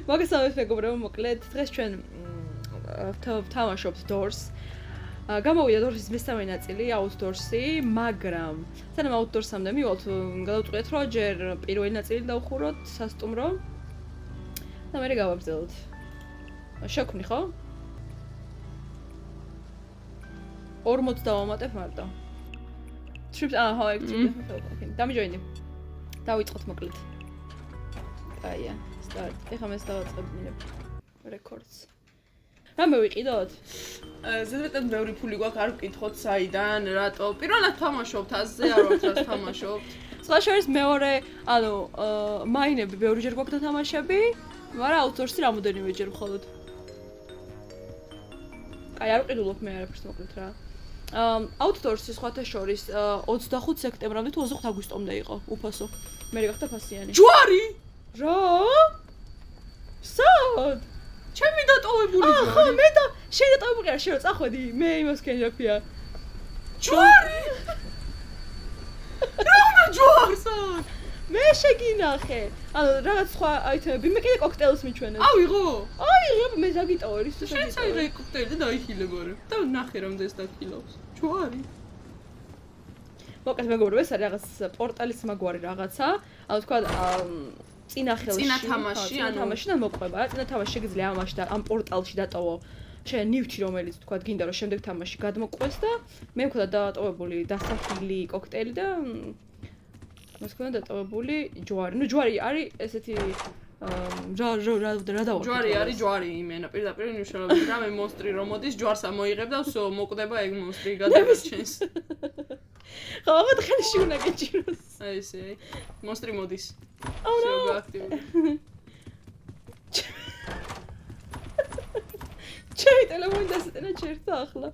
მოგესალმებით მეგობრებო, მოკლედ დღეს ჩვენ ვთამაშობთ Doors. გამოვიდა Doors-ის მესამე ნაწილი, Outdoors-ი, მაგრამ სანამ Outdoors-მდე მივალთ, გადავწყვეტ, რომ ჯერ პირველი ნაწილი დავხუროთ სასტუმრო და მერე გავაგრძელოთ. შექმნი ხო? 40 დავამატებ მარტო. Trips დამიჯოინდი. დავიწყოთ მოკლედ. აია, start. ეხლა მე დავაწყებინებ რეკორდს. რამე ვიყიდოთ? ზედმეტად ბევრი ფული გვაქვს, არ ვკითხოთ საიდან, რატო. პირველად თამაშობთ, აზზე არ ვარ თავს თამაშობთ. სხვა შორის მეორე, ანუ მაინები ბევრიჯერ გვაქვს დათამაშები, მაგრამ Outdoors-ი რამოდენიმეჯერ მხოლოდ. აი, არ ვყიდულობ მე არაფერს მოკლედ რა. Outdoors-ი სხვათა შორის 25 სექტემბრამდე თუ 25 აგვისტომდე იყო უფასო. მე გახდა ფასიანი. ჯვარი! რა? სად? ჩემი დატოვებული ჯვარი. ხო, მე და შენ დატოვებული არა, შენ რო წახვედი, მე იმას ქენ რა ქვია. ჯვარი! რა ჯვარსა? მე შეგინახე. ანუ რაღაც სხვა აიტემები, მე კიდე კოქტეილს მიჩვენებ. ავიღო? აიღებ, მე დაგიტოვე, ის შენ საიღე კოქტეილი და დაიხილებ არა. და ნახე რამდენს დაკილავს. ჯვარი. მოკლედ მეგობრებო, ეს არის რაღაც პორტალის მაგვარი რაღაცა. ანუ თქვა წინახელში, წინა თამაშიდან მოყვება რა. წინა თამაში შეგიძლია ამაში და ამ პორტალში დატოვო შენ ნივთი, რომელიც თქვა გინდა რომ შემდეგ თამაში გადმოყვეს და მე მქონდა დატოვებული დასახილი კოქტეილი და მას მქონდა დატოვებული ჯვარი. ნუ ჯვარი არის ესეთი რა დავარ. ჯვარი არის ჯვარი იმენა პირდაპირ ნიშნავენ რა მე მონსტრი რომ მოდის ჯვარს ამოიღებ და всё მოკვდება ეგ მონსტრი გადაგაჩენს. ხო, აღარ ხელში უნდა გეჭიროს. აი ესე, მონსტრი მოდის. აუ რა. ჩემი ტელეფონი დასეტენა ჩერტა ახლა.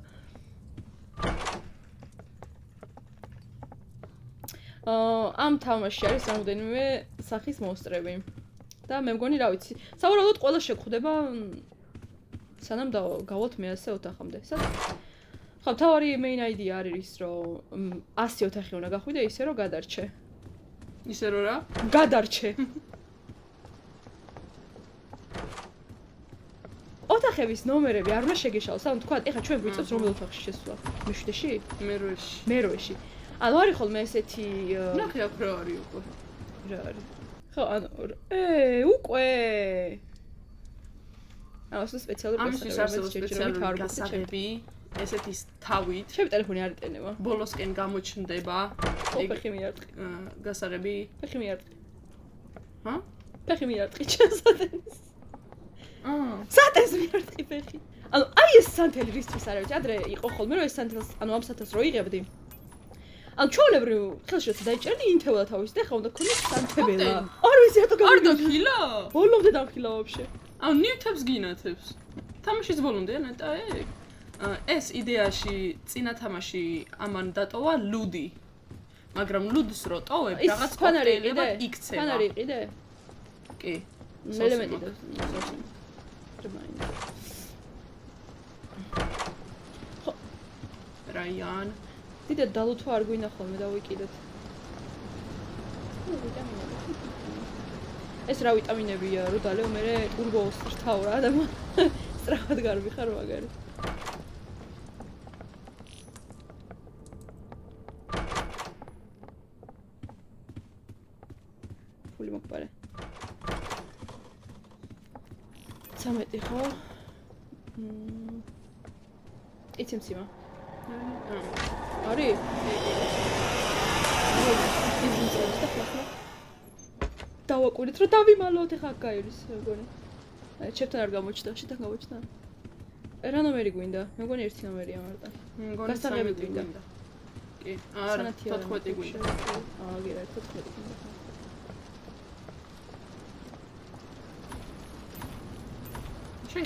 ამ თამაში არის რამოდენიმე სახის მონსტრები. და მე მგონი რა ვიცი, სავარაუდოდ ყველა შეგხვდება სანამ გავალთ მე-100 ოთახამდე. ხო, თავარი main idea არის ის, რომ 100 ოთახი უნდა გახვიდე ისე რომ გადარჩე. ისე რომ რა? გადარჩე. ოთახების ნომერები არ უნდა შეგეშალოს. ანუ თქვა, ეხლა ჩვენ გვიწევს რომელ ოთახში შესვლა? მე-7-ში? მე-8-ში. მე-8-ში. ანუ არის ხოლმე ესეთი ნახე აქ რა არის უკვე. რა არის? ხო, ანუ უკვე. ანუ ეს სპეციალური ამისთვის არსებობს სპეციალური გასაღები, ესეთის თავით. ჩემი ტელეფონი არ იტენება. ბოლოსკენ გამოჩნდება. ფეხი მიარტყი. გასაღები. ფეხი მიარტყი. ჰა? ფეხი მიარტყი ჩასადენს. სათეს მიარტყი ფეხი. ანუ აი ეს სანთელი რისთვის არ არის? ადრე იყო ხოლმე რომ ეს სანთელს, ანუ ამ სათელს რო იღებდი. ანუ ჩვეულებრივ ხელში როცა დაიჭერდი ინთებოდა თავის და ხა უნდა ქონდეს სანთებელა. არ ვიცი რატო არ დახილა? ბოლომდე დამხილა ვაფშე. ანუ ნივთებს გინათებს. თამაშის ბოლომდე ნეტა ეგ. ეს იდეაში წინა თამაში ამან დატოვა ლუდი. მაგრამ ლუდს რო ტოვებ რაღაც კოქტეილებად იქცევა. თან არის იყიდე? კი. ელემენტი და რაიან. დიდად დალუთვა არ გვინდა ხოლმე დავიკიდეთ. ეს რა ვიტამინებია, რო დალევ მე ტურბოს რთავრა და სწრაფად გარბიხარ მაგარი. ფული მოგპარე. 13 ხო? იცემციმა. არის? დავაკვირდით რომ დავიმალოთ ეხა გაირის მეგონი. აი ჩემთან არ გამოჩნდა, შენთან გამოჩნდა. რა ნომერი გვინდა? მე მგონი ერთი ნომერია მარტო. გასაღები გვინდა. კი, არა, 14 გვინდა. გერა 14 გვინდა.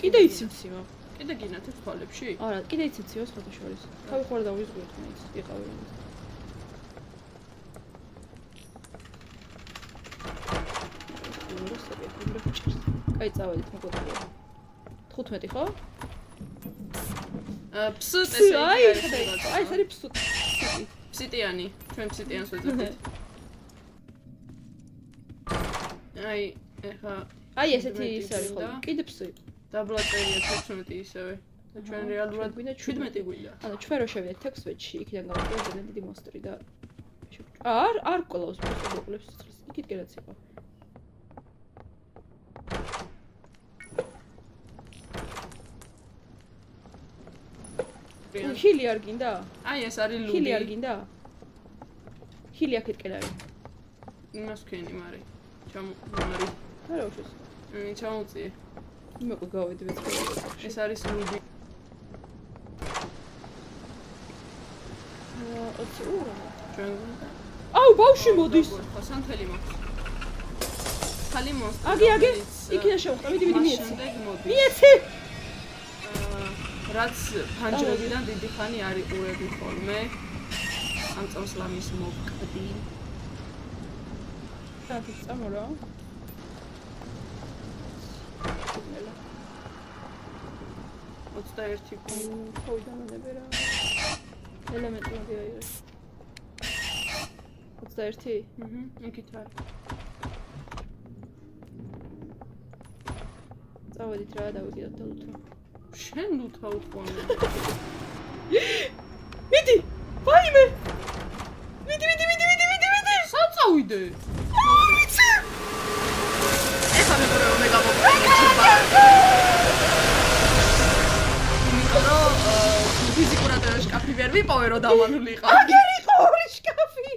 კიდე იციმციმა. კიდე გინათებს თვალებში? არა, კიდე იციმციმა სხვათა შორის. თავი ხوار დავიზღვით მე ის იყავი. კაი, წავედით მოგვიყვება. 15 ხო? ფსუტ ესე აი, ეს არის ფსუტ. ფსიტიანი, ჩვენ ფსიტიანს ვეძებთ. აი, ეხა აი ესეთი ის არის ხოლმე. კიდე ფსი. დაბლაწერია 16 ისევე. და ჩვენ რეალურად გვინდა 17 გვინდა. ანუ ჩვენ რო შევიდეთ 16-ში, იქიდან გავაკეთე ძალიან დიდი მონსტრი და არ კლავს პრობლემებს სიცხლის. იქითკენაც იყო. ჰილი არ გინდა? აი ეს არის ლუდი. ჰილი არ გინდა? ჰილი აქეთკენ არის. იმას ვქენი, მარი. მარი. არა უშოს. ჩამოწიე. მე უკვე გავედი ვეცხოვე. ეს არის ლუდი. ჩვენ აუ ბავშვი მოდის. ხასანთელი მაქვს. ხალი მონსტრი. აგი, იქიდან შევხვდა, მიდი მიეცი. შემდეგ მოდის. მიეცი. რაც ფანჯრებიდან დიდი ხანი არ იყურები ხოლმე. ამ წამს ლამის მოვკდი. რა წამორა? ნელა. 21 ხოიდან მენებერა. ელემენტი მოდი აიღე. 21? იქით არის. წავედით რა დავიდეთ და ლუთო. შენ ლუთა უთხოვნე. მიდი! ვაიმე! მიდი! სად წავიდე? ეს ამე პრობლემა გამოგდა. ფიზიკურად შკაფი ვერ ვიპოვე რომ დამანულიყო. აგერ იყო ორი შკაფი.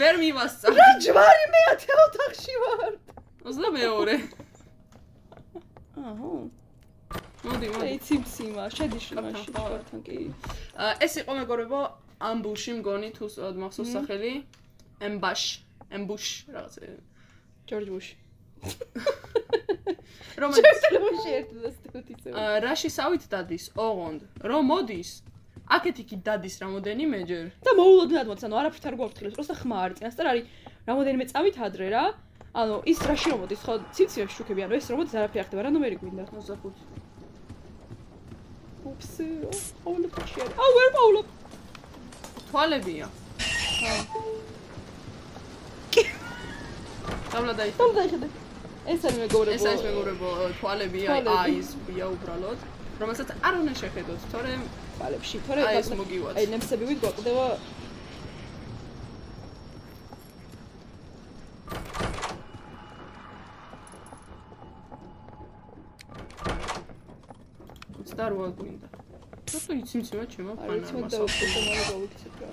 ვერ მივასწარ. რა ჯვარი მეათე ოთახში ვარ. 22. აჰა. მოდი. ციმციმა, შედის მაშინ შორთან კი. ეს იყო მეგობრებო ამბუში მგონი თუ მახსოვს სახელი. ემბუშ რაღაცა. ჯორჯ ბუში. რომელიც ერთდასტუთიცე. რაში სავით დადის? ოღონდ. რომ მოდის? აქეთ იქით დადის რამოდენიმეჯერ. და მოულოდნელად მოდის, ანუ არაფრით არ გვაფრთხილებს, просто ხმა არის წინასწარ არის რამოდენიმე წავით ადრე რა. ანუ ის რაში რომ მოდის, ხო, ციცივებში შუქები, ანუ ეს რომ მოდის არაფერი არ ხდება, რანომერი გვინდა. 25. უფსი, აულებ ხშირი. აუ, ვერ პაულობ. თვალებია. დავლა დაიხედე. ეს არის მეგობრებო. ეს არის მეგობრებო, თვალებია, eyes-ბია უბრალოდ. რომელსაც არ უნდა შეხედოთ, თორემ თვალებში, თორე ეს მოგივაც. აი ნემსები გვაყდება. დარვა გვინდა. просто იციმციმა ჩემო ფანა. არის მე დავუწევ მაგ გავიქცეთ რა.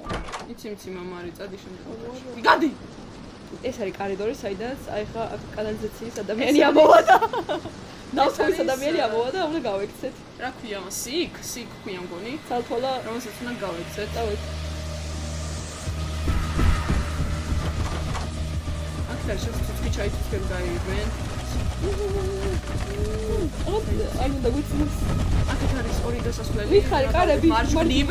იციმციმა მარი წადი შემდეგ. გადი. ეს არის კორიდორი, საიდანაც აი ხა კანალიზაციის ადამიანი ამოვა და ნავთობის ადამიანი ამოვა და უნდა გავიქცეთ. რა ქვია მას? სიკ ქვია მგონი. ცალთვალა რომელსაც უნდა გავიქცეთ. დავით. აქ არის ცუცკი ჩაიწვენ გაიგენ. არ უნდა გვიცნოს. აქეთ არის ორი დასასვლელი. ვიხარი კარები, მარჯვნივ.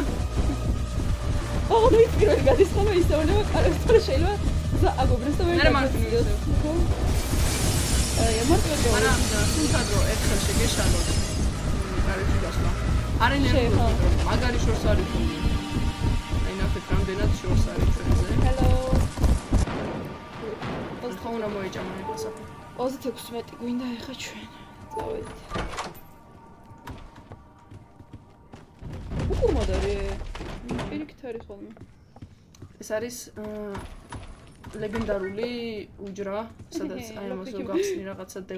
ოღონდ პირველი გადის ხოლმე ისეულება კარებს, თორე შეიძლება და აგობრეს და ვერ მე მარჯვნივ ისევ. აი მარჯვნივ. მაგრამ თუნდაც რომ ერთხელ შეგეშალოთ. კარებში გასვლა. არენ ერთხელ. მაგარი შორს არის. აი ნახეთ რამდენად შორს არის ჩვენზე. ჰელო. ხო უნდა მოეჭამო გასაფრთხე. 26 გვინდა ეხა ჩვენ. წავედით. უკურ მოდარი. პირიქით არის ხოლმე. ეს არის ლეგენდარული უჯრა, სადაც აი ამას რომ გახსნი რაღაცა დე.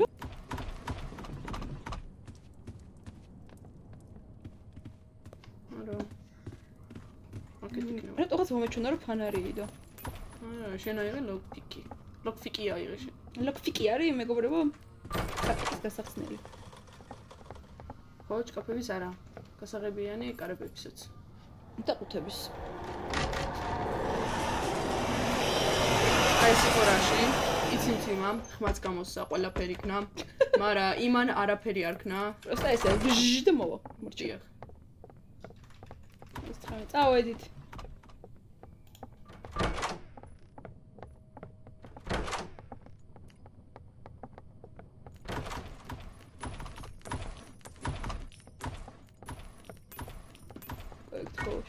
არა. ოკეი. რატოღაც მომეჩვენა რომ ფანარი იდო. შენ აიღე ლოკფიკი. ლოკფიკი აიღე შენ. ლოკფიკი არის მეგობრებო? საკითხის გასახსნელი. ხო, ჭკაფების არა. გასაღებიანი კარებებისაც. დაყუთების. აი ეს იყო რაში. იციმციმამ ხმაც გამოსცა ყველაფერი ქნა. მაგრამ იმან არაფერი არ ქნა. просто ესე ვჟ და მოვა. მორჩია. ეს ცხარი. წავედით.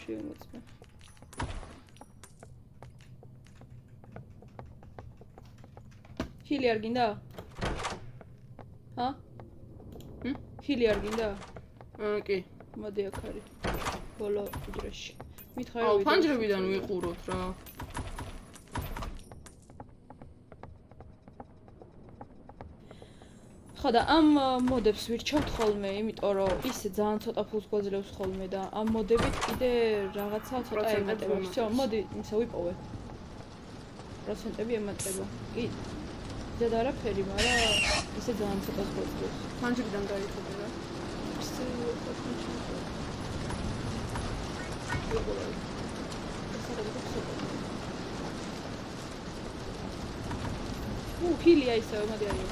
შემოწმე. ჰილი არ გინდა? ჰილი არ გინდა? კი. მოდი აქ არის. ბოლო უძრეში. მითხარი აუ, ფანჯრებიდან ვიყუროთ რა. ხო და ამ მოდებს ვირჩევთ ხოლმე, იმიტომ რომ ისე ძალიან ცოტა ფულს გვაძლევს ხოლმე და ამ მოდებით კიდე რაღაცა ცოტა ემატება. всё, მოდი, ისე ვიპოვე. პროცენტები ემატება. კი. ზედ არაფერი, მაგრამ ისე ძალიან ცოტას გვაძლევს. ფანჯრიდან გაიხადე რა. ჰილია ისევ, მოდი არის.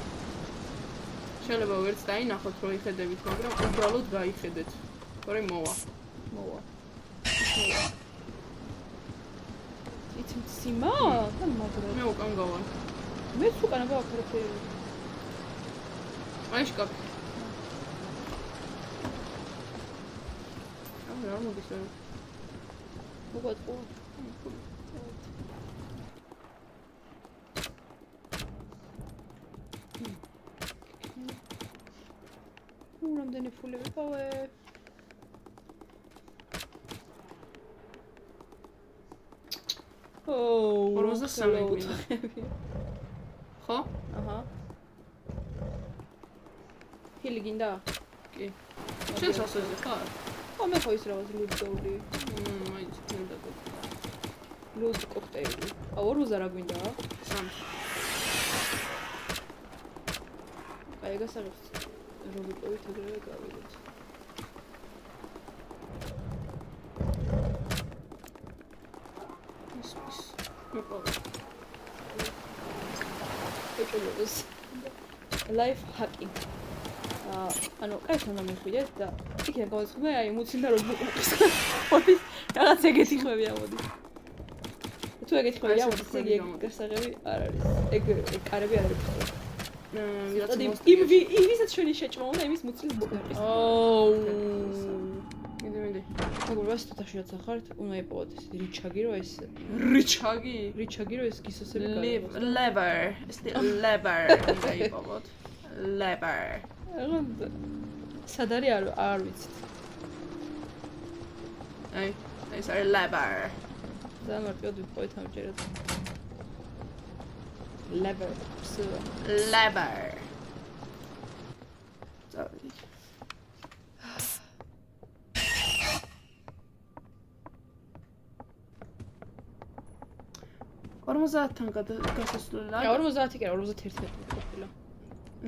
შეიძლება ვერც დაინახოთ რომ იხედებით, მაგრამ უბრალოდ გაიხედეთ. თორე მოვა. იცი მციმა? თან მაგრამ. მე უკან გავალ. მეც უკან გავაქრები. აი შკაფი. რა მოდის რა? უგოწყო. რამდენი ფული ვიყავე? ოუ, 43 გვინდა. ხო? აჰა. ჰილი გინდა? კი. შენ სასოზე ხარ? ხო, მე ხო ის რაღაც ლუდოული. მაინც მინდა გქონდა. ლუდ კოქტეილი. აუ, რუზა რა გვინდა? 3. აი, გასაღებს. რობოტით ეგრევე გავიგეთ. ის მოყვა. ეჭვობს. Life hacking. ანუ კაი უნდა მიხვიდეთ და იქნებ გავაცხადე აი მუცინდა რომ მოყვის. რაღაც ეგეთი ხვევი ამოდის. თუ ეგეთი ხვევი ამოდის, იგი გასაღები არ არის. ეგ კარები არ არის. ვისაც შენი შეჭმა უნდა იმის მუცლის მოყვის. ოუ. მინდა. მოგვრას თუთაშიაც ახართ, უნდა იპოვოთ ეს რიჩაგი რო ეს რიჩაგი რო ეს გისოსები გაიგოს. lever. lever. უნდა იპოვოთ. lever. სად არის არ ვიცით. აი, ეს არის lever. ძალიან მარტივად ვიპოვეთ ამჯერად. lever. lever. წავიდით. ორმოცდაათთან გასასვლელად. 50 კი არა, 51 ყოფილა.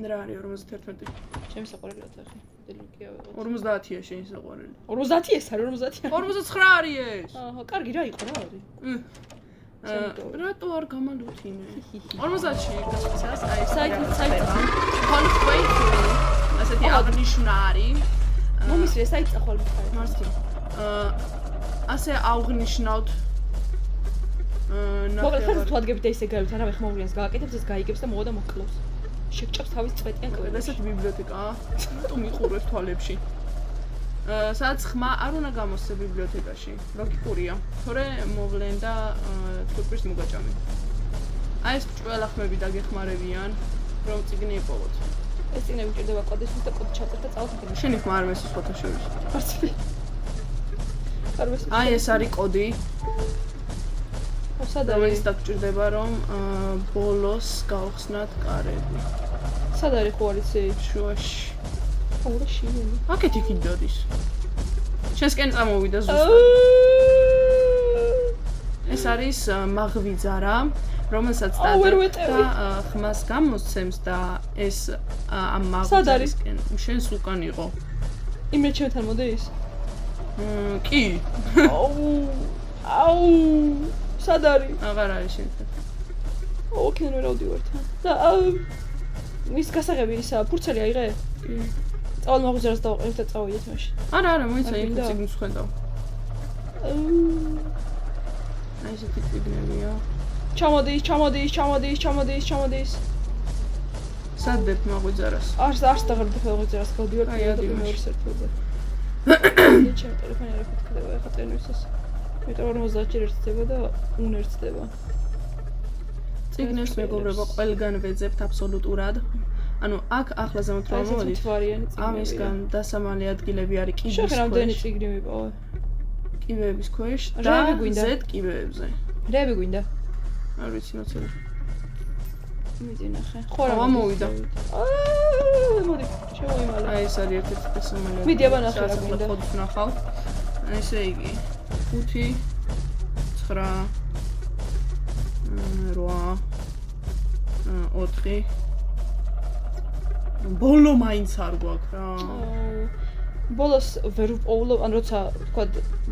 რა არის 51? ჩემი საყვარელი ოთახი. დელიკია ვიღოთ. 50-ია შენი საყვარელი. 50 ეს არის 50. 59 არის ეს. აჰა, კარგი რა იყო რა არის? რატო არ გამალუთინე? 50-ში გასაცას, აი საით conflict. ასეთი აღნიშნარი. მომისრე საით წახვალ მიხარ. მართლა. ასე აღნიშნავთ მოკლედ თუ ადგებით ისე გავით, არავე ხმოვლიანს გააკეთებს, ეს გაიგებს და მოვა და მოკლავს. შეგჭავს თავის წვეტიან კვირას. ესეთი ბიბლიოთეკაა. რატომ მიყურებს თვალებში? სადაც ხმა არ უნდა გამოსცე ბიბლიოთეკაში. ლოგიკურია. თორე მოვლენ და თურქის მოგაჭამე. აი ეს ჭველა ხმები დაგეხმარებიან, რომ წიგნი იპოვოთ. ეს წიგნები ჭირდება კოდისთვის და კოდი ჩავწერთ და წავთ. შენი ხმა არ მესის ფოთა შორის. არც აი ეს არის კოდი. სად არის? რომელიც დაგჭირდება რომ ბოლოს გავხსნათ კარები. სად არის ხო არის ეს? შუაში. ორი შინელი. აკეთ იქით დადის. შენსკენ წამოვიდა ზუსტად. ეს არის მაღვიძარა, რომელსაც და ხმას გამოსცემს და ეს ამ მაღვიძარისკენ შენს უკან იყო. იმ რეჩემთან მოდის? კი. აუ. სად არის? აღარ არის შენთან. ოკეი, ნუ რაოდივარ თან. და ის გასაღები ისა ფურცელი აიღე? კი. წავალ მაღვიძარას დავაყენებ და წავიდეთ მაშინ. არა, მოიცა იქ ციგნს ხედავ. აი ესეთი ციგნებია. ჩამოდის. სადებ მაღვიძარას? არც დაღრდებ მაღვიძარას, გავდივარ და მეორე სერტფილზე. ჩემ ტელეფონი არ აფეთქდება ახლა წერნისას. მეტყვი 50-ში ერთდება და უნერთდება. ციგნებს მეგობრებო ყველგან ვეძებთ აბსოლუტურად. ანუ აქ ახლა ზემოთ რომ მოვიდით. თვარიანი წიგნები. ამისგან დასამალი ადგილები არის კიბის შეხ რამდენი წიგნი მიპოვე? კიბეების ქვეშ და რეები გვინდა? ზედ კიბეებზე. რეები გვინდა? არ ვიცი მოცემ. მიდი ნახე. ხო რა მოვიდა. მოდი, შევიმალე. აი ეს არის ერთ-ერთი დასამალი. მიდი აბა ნახე რა გვინდა. ხოდს ნახავ. ესე იგი 5 9 8 ბოლო მაინც არ გვაქვს რა. ბოლოს ვერ ვპოულობ, ან როცა თქვა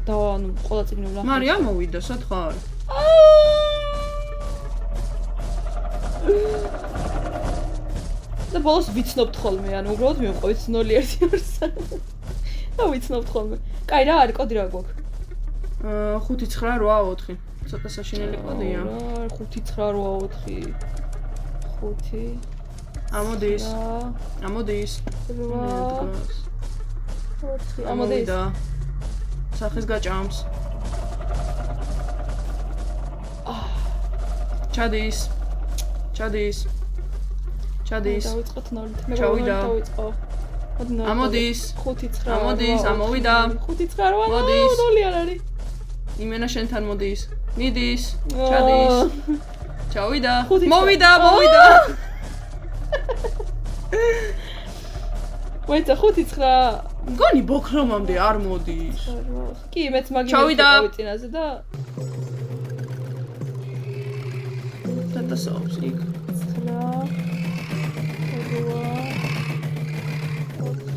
და ანუ ყველა წიგნი ვნახე. მარია მოვიდა, სათხარ. და ბოლოს ვიცნობთ ხოლმე, ანუ უბრალოდ მივყვებით 0-1-2. და ვიცნობთ ხოლმე. კაი რა არის კოდი რა გვაქვს? 5 9 8 4. ცოტა საშინელი კოდია. 5 9 8 5 ამოდის. 8 ამოდის. 4 ამოდის. სახის გაჭამს. ჩადის. ჩადის. ჩადის. დავიწყოთ 0-ით. მე ჩავიდა. დავიწყო. ამოდის. 5 9 ამოდის, ამოვიდა. 5 9 მოდის. 0 არ არის. იმენა შენთან მოდის. მიდის. ჩადის. ჩავიდა. ხუთი მოვიდა, ცხრა. მოვიდა. ვეცა 5 9 მგონი ბოქრომამდე არ მოდის. კი, მეც მაგის ჩავიდა. წინაზე და დადასაობს იქ. 9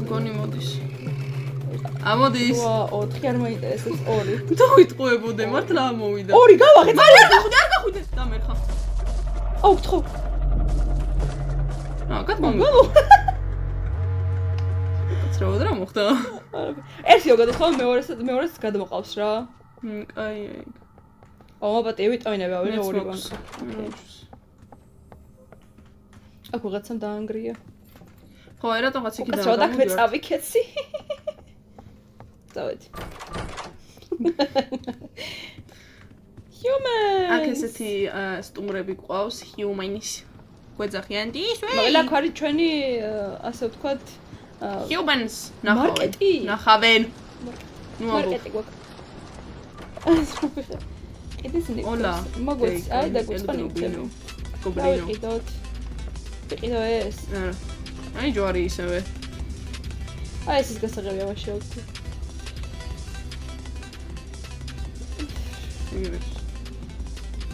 მგონი მოდის. ამოდის. 4 არ მაინტერესებს 2. თუ ვიტყუებოდე, მართლა ამოვიდა. 2 გავახეთ. არ გახვიდე. დამერხა. აუ, გთხოვ. გადმომი. კაცრავად რა მოხდა? ერთი როგორ ხო მეორესაც გადმოყავს რა. აი. აბა ვიტოინები ავიღე 2 ბანკი. აქ ვიღაცამ დაანგრია. ხო, აი რატომღაც იქიდან კაცრავად აქ მე წავიქეცი. დავედი. Human. აქ ესეთი სტუმრები ყავს, humans. გვეძახიან დის. მაგალითად აქ არის ჩვენი ასე ვთქვათ humans. მარკეტი. ნახავენ. ნუ მარკეტი გვაქვს. კიდეს ნიკ. ოლა. მაგვეც აი და გვიწყნიჭები. გობრინო. ვიყიდოთ. ვიყიდო ეს. აი ჯვარი ისევე. აი ეს ის გასაღები ამაში აქვს.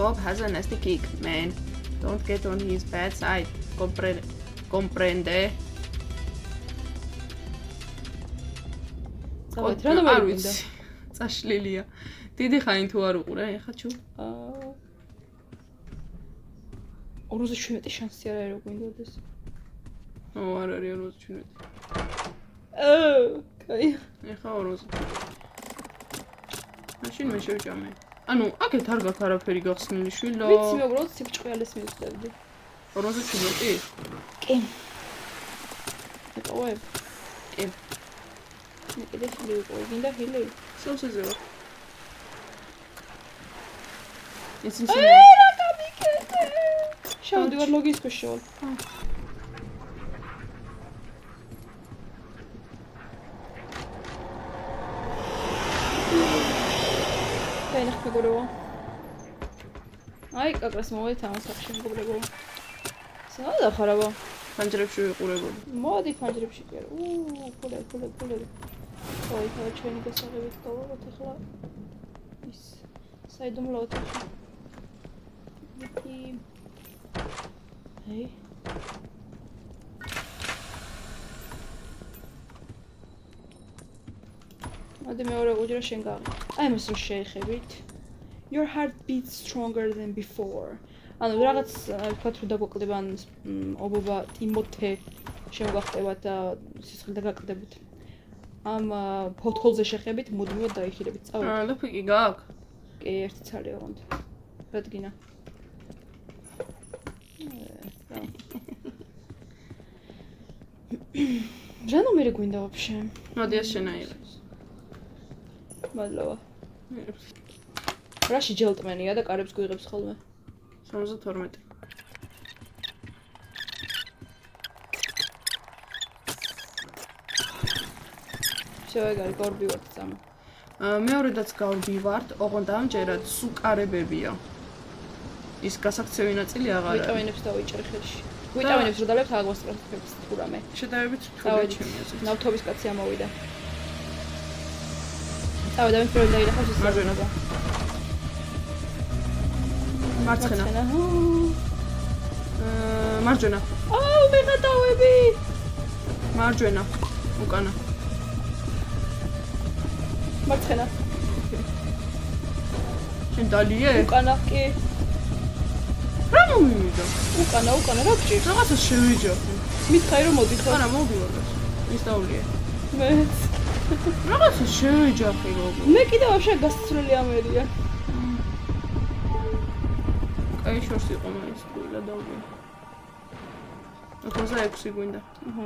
Bob has a nasty kick, man. Don't get on his bad side. Comprende? დავით, რა ნომერი გინდა? წაშლილია. დიდი ხანი თუ არ უყურე, ეხა ჩუ. 47 შანსი არ არის რომ გვინდოდეს. არ არის 47. კაი. ეხა 40. მაშინ მე შევჭამე. ანუ აქეთ არ გაქვს არაფერი გახსნილი შვილო. ვიცი მე უბრალოდ სიბრჭყალეს მივხვდებდი. 47? კი. ეტოვებ. კი. მე კიდე ხილი ვიყო, გინდა ხილი? სოუსზე ვარ. ისინი რა გამიკეთე. შევდივარ ლოგის ქვეშ შევალ. დაინახ მეგობრებო. აი, კაკრას მოვედი ამ სახში მეგობრებო. სანადა ხარაბა. ფანჯრებში ვიყურებოდი. მოდი ფანჯრებში კი არა. ფულე. ой, ხა ჩვენი გასაღებით გავაღოთ ახლა. ის საიდუმლო ოთახი. აი. მოდი მეორე უჯრა შენ გააღე. აი მას რო შეეხებით. Your heart beats stronger than before. ანუ რაღაც ვთქვათ რომ დაგვაკლდება ან ობობა ტიმოთე შემოგახტება და სისხლი დაგაკლდებთ. ამ ფოთოლზე შეხებით მუდმივად დაიხილებით. წავედი. ლაფიკი გაქვს? კი, ერთი ცალი ოღონდ. რადგინა? რა ნომერი გვინდა ვაფშე? მოდი ეს შენაირი. მადლობა. რაში ჯელტმენია და კარებს გვიღებს ხოლმე? 72. всё, ეგ არის გავრბივართ წამო. მეორედაც გავდივართ, ოღონდ ამჯერად სუკარებებია. ის გასაქცევი ნაწილი აღარ არის. ვიტამინებს დავიჭერ ხელში. ვიტამინებს რო დალებთ აგვასტრაფებს თუ რამე. შედარებით რთულია ჩემი აზრით. ნავთობის კაცი ამოვიდა. წავედა მე პირველი დაინახავს ის მარჯვენა. მარცხენა. მარჯვენა. აუ მეღატავები. მარჯვენა. უკანა. მარცხენა. შენ დალიე? უკანა კი. რა მომივიდა? უკანა რა გჭირს? რაღაცა შევიჯახე. მითხარი რომ მოდი ხო? არა, მოვდივარ. ის დავლიე. მეც. რაღაცა შევიჯახე როგორ. მე კიდე ვაფშე გასცვლელი ამერია. კაი შორს იყო მაინც ვილა დავლიე. 86 გვინდა. აჰა.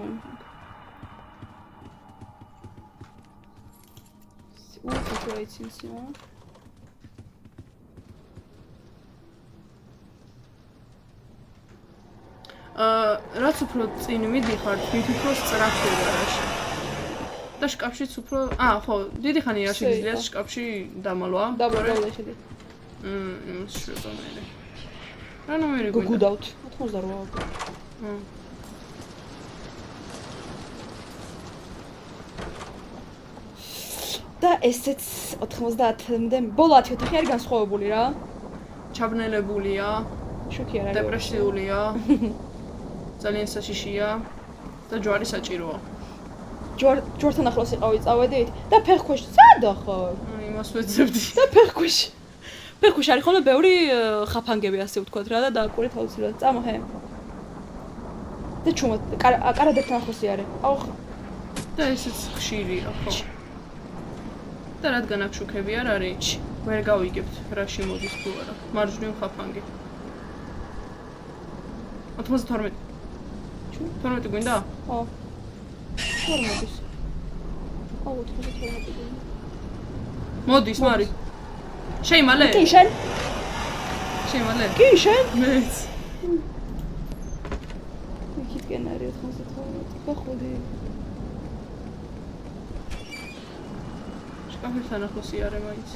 უხოთოიცინსია. რაც უფრო წინ მიდიხარ, თვით უფრო სწრაფი ვარაში. და შკაფშიც უფრო, ხო, დიდი ხანი არ შეგიძლიათ შკაფში დამალვა. დაბრუნდა შედი. იმას შვება მე. რა ნომერი გვინდა? გუგუდავთ 88. და ესეც 90-მდე ბოლო 10 ოთახი არის განსხვავებული რა. ჩაბნელებულია, შოქი არ არის. დეპრესიულია. ძალიან საშიშია და ჯვარი საჭიროა. ჯვართან ახლოს იყავი წავედით და ფეხქვეშ სადა ხარ? იმას ვეძებდი. და ფეხქვეშ. ფეხქვეშ არის ხოლმე ბევრი ხაფანგები ასე ვთქვათ რა და დააკვირეთ აუცილებლად. წამოჰე. და ჩუმად კარადებთან ახლოსი არის. აუ და ესეც ხშირია ხო? და რადგან აქ შუქები არ არის, ვერ გავიგებთ რაში მოდის თუ არა. მარჯვნივ ხაფანგი. 92. 12 გვინდა? ხო. არ მოდის. აუ 92. მოდის, მარი. შეიმალე? კი შენ? შეიმალე? კი შენ? მეც. იქიდან არის 92. გახოდი. შკაფებთან ახლოსი არის მაინც.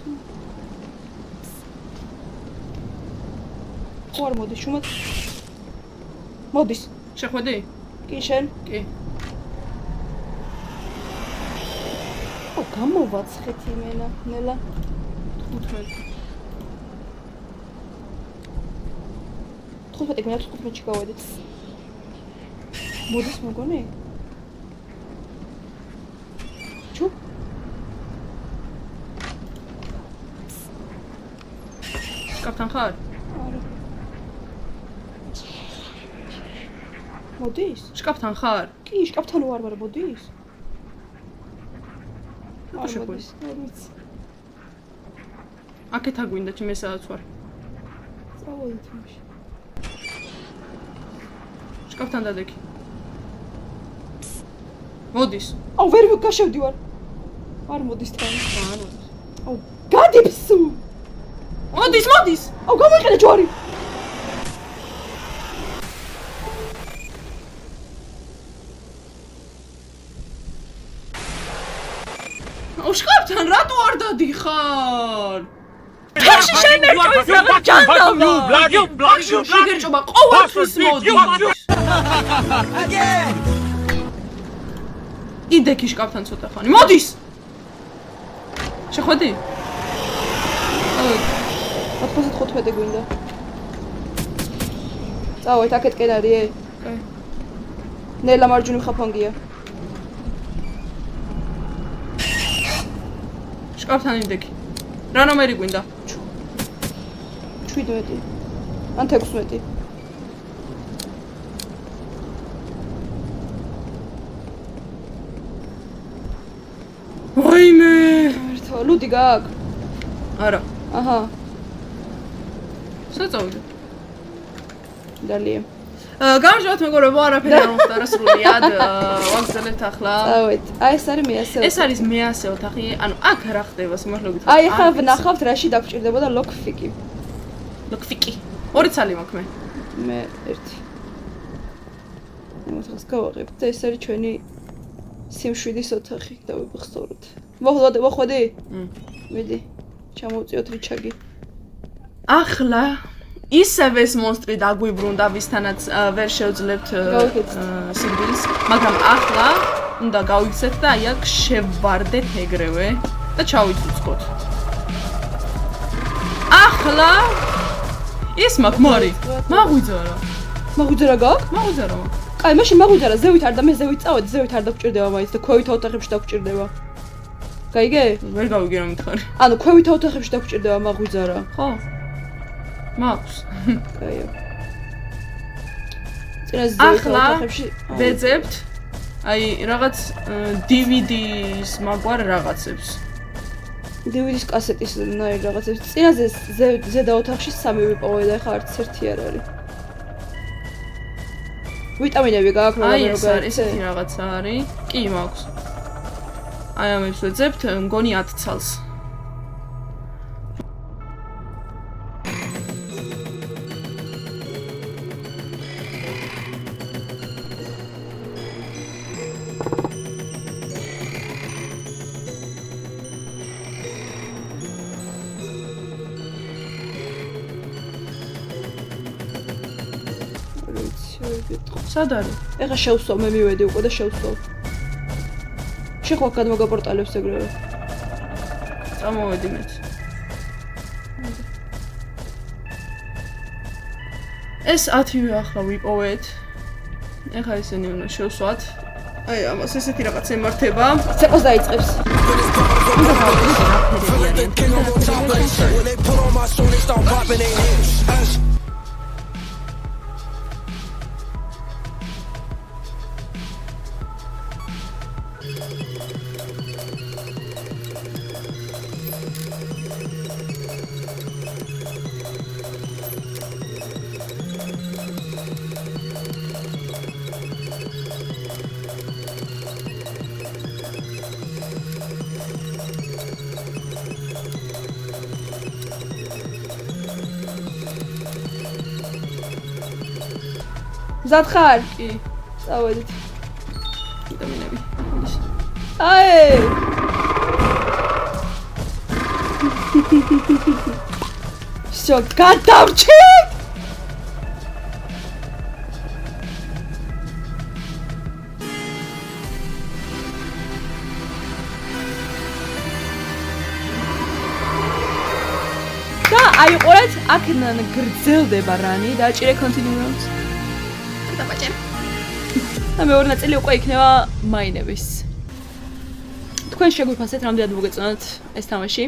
ხო არ მოდის, შუმად. მოდის. შეხვედი? კი შენ? კი. ო გამოვაცხეთ იმენა, ნელა. 15. 15 გვინდა 15-ში გავედით. მოდის მოგონი? ჩუ? შკაფთან ხარ? არა. მოდის? შკაფთან ხარ? კი, შკაფთან ვარ, მაგრამ მოდის? რა შეხვედი? არ ვიცი. აქეთა გვინდა ჩემ ესაც ვარ. წავედით მაშინ. შკაფთან დადექი. მოდის. აუ ვერ გაშევდივარ. არ მოდის თან. არ მოდის. აუ გადიფსუ. მოდის. აუ გამოიყენე ჯვარი. აუ შკაფთან რატო არ დადიხარ? ფაში შენერჭვის რაღაც ჯანდავა. შეგერჭობა ყოველთვის მოდის. იდექი შკაფთან ცოტა ხანი. მოდის. შეხვედი? 95 გვინდა. წავით, აქეთკენ არის. კაი. ნელა მარჯვნივ ხაფანგია. შკაფთან იდექი. რა ნომერი გვინდა? 17. ან 16. ვაიმე! ერთო, ლუდი გააქვს? არა. აჰა, საწავიდე. დალიე. გამჟღავთ მეგობრებო, არაფერი არ მოხდა სრულიად. ვაგრძელებთ ახლა. წავით. აი ეს არის მე-100. ეს არის მე-100 ოთახი. ანუ აქ რა ხდება სიმართლე აი ახლა ვნახავთ რაში დაგჭირდებოდა ლოკფიკი. ლოკფიკი. ორი ცალი მაქვს მე. მე ერთი. მოთხოვს გავაღებ და ეს არის ჩვენი სიმშვიდის ოთახი დავიბხსოვროთ. მოხვედი? მიდი. ჩამოვწიოთ რიჩაგი. ახლა ისევ ეს მონსტრი დაგვიბრუნდა, ვისთანაც ვერ შევძლებთ სიკვდილს, მაგრამ ახლა უნდა გავიქცეთ და აი აქ შევვარდეთ ეგრევე და ჩავიწუწკოთ. ახლა ის მაგმარი მაღვიძარა. მაღვიძარა გაქვს? მაღვიძარა. კაი, მაშინ მაღვიძარა, ზევით არ და მე ზევით წავედი, ზევით არ დაგჭირდება მაინც და ქვევით ოთახებში დაგჭირდება. გაიგე? ვერ გავიგე რომ მითხარი. ანუ ქვევით ოთახებში დაგჭირდება მაღვიძარა. ხო? მაქვს. კაიო. წინა ზევით ოთახებში ვეძებთ აი რაღაც DVD-ის მაგვარ რაღაცებს. DVD-ის კასეტის ნაირ რაღაცებს. წინაზე ზედა ოთახში 3 ვიპოვე და ეხლა არც ერთი არ არის. ვიტამინები გააქვს აი ესეთი რაღაცა არის. კი მაქვს. აი ამებს ვეძებთ, მგონი 10 ცალს. სად არის? ეხლა შევსვავ, მე მივედი უკვე და შევსვავ. შეხვალ გადმოგაპორტალებს ეგრევე. წამოვედი მეც. ეს 10-ვე ახლა ვიპოვეთ. ეხლა ესენი უნდა შევსვათ. აი ამას ესეთი რაღაც ემართება. ცეყოს დაიწყებს. მზად ხარ? კი. წავედით. ვიტამინები. აი! შო გადავჭით! და აიყურეთ, აქ გრძელდება რანი და ჭირე continue rounds. და მეორე ნაწილი უკვე იქნება მაინების. თქვენ შეგვიფასეთ რამდენად მოგეწონათ ეს თამაში.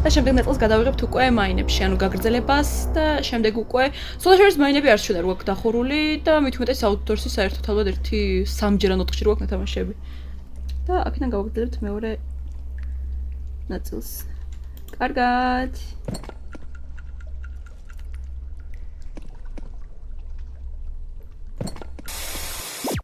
და შემდეგ ნაწილს გადავიღებთ უკვე მაინებში, ანუ გაგრძელებას და შემდეგ უკვე სოლაშორის მაინები არ შედა რო აქვს დახურული და მით უმეტეს აუდიტორსი საერთოდ ალბათ 1-3-ჯერ ან 4-ჯერ გვაქვს ნათამაშები. და აქედან გავაგრძელებთ მეორე ნაწილს. კარგად.